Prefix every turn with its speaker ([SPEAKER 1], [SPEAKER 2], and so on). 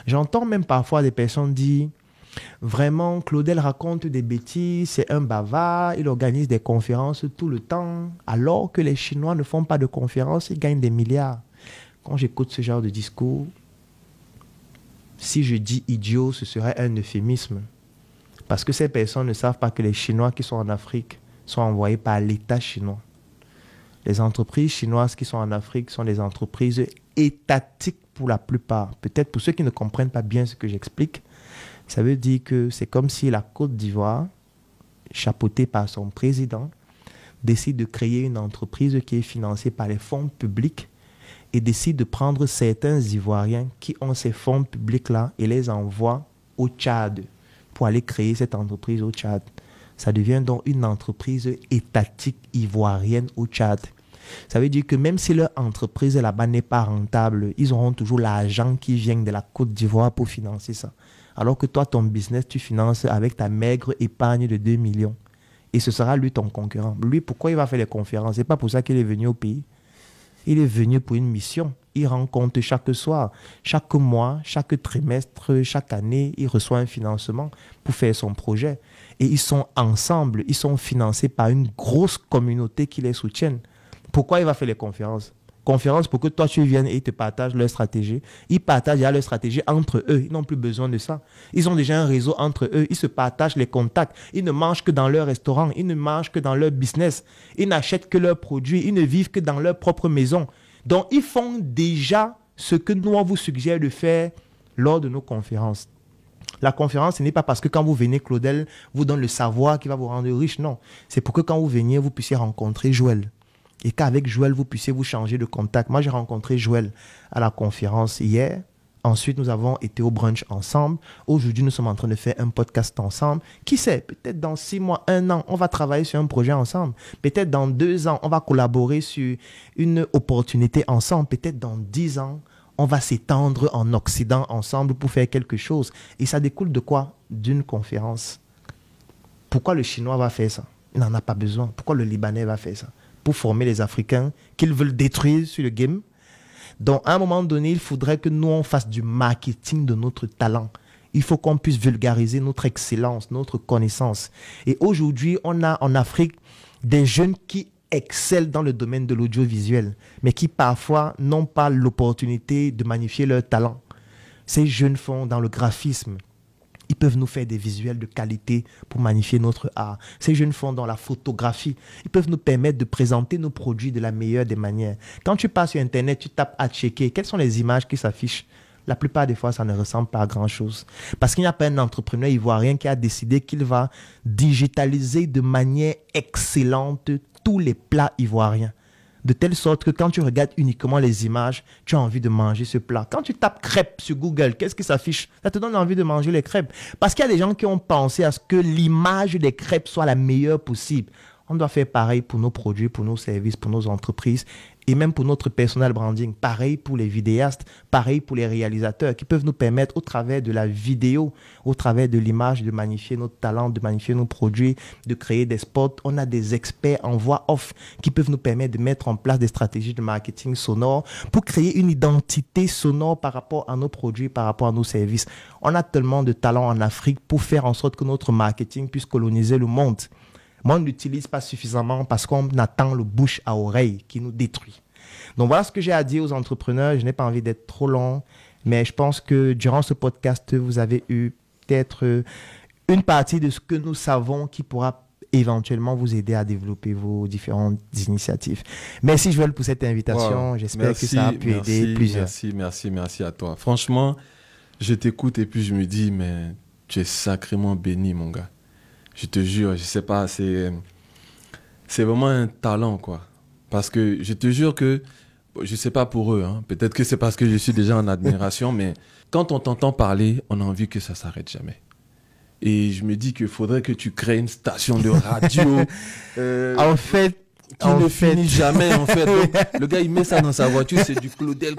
[SPEAKER 1] J'entends même parfois des personnes dire, vraiment, Claudel raconte des bêtises, c'est un bavard, il organise des conférences tout le temps, alors que les Chinois ne font pas de conférences, ils gagnent des milliards. Quand j'écoute ce genre de discours, si je dis idiot, ce serait un euphémisme. Parce que ces personnes ne savent pas que les Chinois qui sont en Afrique sont envoyés par l'État chinois. Les entreprises chinoises qui sont en Afrique sont des entreprises étatiques pour la plupart. Peut-être pour ceux qui ne comprennent pas bien ce que j'explique, ça veut dire que c'est comme si la Côte d'Ivoire, chapeautée par son président, décide de créer une entreprise qui est financée par les fonds publics et décide de prendre certains Ivoiriens qui ont ces fonds publics-là et les envoie au Tchad pour aller créer cette entreprise au Tchad. Ça devient donc une entreprise étatique ivoirienne au Tchad. Ça veut dire que même si leur entreprise là-bas n'est pas rentable, ils auront toujours l'argent qui vient de la Côte d'Ivoire pour financer ça. Alors que toi, ton business, tu finances avec ta maigre épargne de 2 millions. Et ce sera lui ton concurrent. Lui, pourquoi il va faire les conférences? C'est pas pour ça qu'il est venu au pays. Il est venu pour une mission. Il rend compte chaque soir, chaque mois, chaque trimestre, chaque année, il reçoit un financement pour faire son projet. Et ils sont ensemble, ils sont financés par une grosse communauté qui les soutienne. Pourquoi il va faire les conférences? Conférences pour que toi tu viennes et ils te partagent leur stratégie. Ils partagent leur stratégie entre eux. Ils n'ont plus besoin de ça. Ils ont déjà un réseau entre eux. Ils se partagent les contacts. Ils ne mangent que dans leur restaurant. Ils ne mangent que dans leur business. Ils n'achètent que leurs produits. Ils ne vivent que dans leur propre maison. Donc, ils font déjà ce que nous, on vous suggère de faire lors de nos conférences. La conférence, ce n'est pas parce que quand vous venez, Claudel vous donne le savoir qui va vous rendre riche. Non. C'est pour que quand vous veniez, vous puissiez rencontrer Joël. Et qu'avec Joël, vous puissiez vous changer de contact. Moi, j'ai rencontré Joël à la conférence hier. Ensuite, nous avons été au brunch ensemble. Aujourd'hui, nous sommes en train de faire un podcast ensemble. Qui sait, peut-être dans 6 mois, 1 an, on va travailler sur un projet ensemble. Peut-être dans 2 ans, on va collaborer sur une opportunité ensemble. Peut-être dans 10 ans, on va s'étendre en Occident ensemble pour faire quelque chose. Et ça découle de quoi? D'une conférence. Pourquoi le Chinois va faire ça? Il n'en a pas besoin. Pourquoi le Libanais va faire ça? Pour former les Africains qu'ils veulent détruire sur le game. Donc, à un moment donné, il faudrait que nous, on fasse du marketing de notre talent. Il faut qu'on puisse vulgariser notre excellence, notre connaissance. Et aujourd'hui, on a en Afrique des jeunes qui excellent dans le domaine de l'audiovisuel, mais qui parfois n'ont pas l'opportunité de magnifier leur talent. Ces jeunes font dans le graphisme. Ils peuvent nous faire des visuels de qualité pour magnifier notre art. Ces jeunes font dans la photographie. Ils peuvent nous permettre de présenter nos produits de la meilleure des manières. Quand tu passes sur Internet, tu tapes à checker. Quelles sont les images qui s'affichent? La plupart des fois, ça ne ressemble pas à grand-chose. Parce qu'il n'y a pas un entrepreneur ivoirien qui a décidé qu'il va digitaliser de manière excellente tous les plats ivoiriens. De telle sorte que quand tu regardes uniquement les images, tu as envie de manger ce plat. Quand tu tapes crêpes sur Google, qu'est-ce qui s'affiche? Ça te donne envie de manger les crêpes. Parce qu'il y a des gens qui ont pensé à ce que l'image des crêpes soit la meilleure possible. On doit faire pareil pour nos produits, pour nos services, pour nos entreprises et même pour notre personal branding. Pareil pour les vidéastes, pareil pour les réalisateurs qui peuvent nous permettre au travers de la vidéo, au travers de l'image, de magnifier notre talent, de magnifier nos produits, de créer des spots. On a des experts en voix off qui peuvent nous permettre de mettre en place des stratégies de marketing sonore pour créer une identité sonore par rapport à nos produits, par rapport à nos services. On a tellement de talent en Afrique pour faire en sorte que notre marketing puisse coloniser le monde. Moi, on ne l'utilise pas suffisamment parce qu'on attend le bouche à oreille qui nous détruit. Donc, voilà ce que j'ai à dire aux entrepreneurs. Je n'ai pas envie d'être trop long, mais je pense que durant ce podcast, vous avez eu peut-être une partie de ce que nous savons qui pourra éventuellement vous aider à développer vos différentes initiatives. Merci Joël pour cette invitation. Wow. J'espère que ça a pu aider plusieurs.
[SPEAKER 2] Merci à toi. Franchement, je t'écoute et puis je me dis, mais tu es sacrément béni, mon gars. Je te jure, je sais pas, c'est vraiment un talent, quoi. Parce que je te jure que, je sais pas pour eux, hein, peut-être que c'est parce que je suis déjà en admiration, mais quand on t'entend parler, on a envie que ça s'arrête jamais. Et je me dis qu'il faudrait que tu crées une station de radio.
[SPEAKER 1] En fait,
[SPEAKER 2] qui ne finit jamais, en fait. Donc, le gars, il met ça dans sa voiture, c'est du Claudel.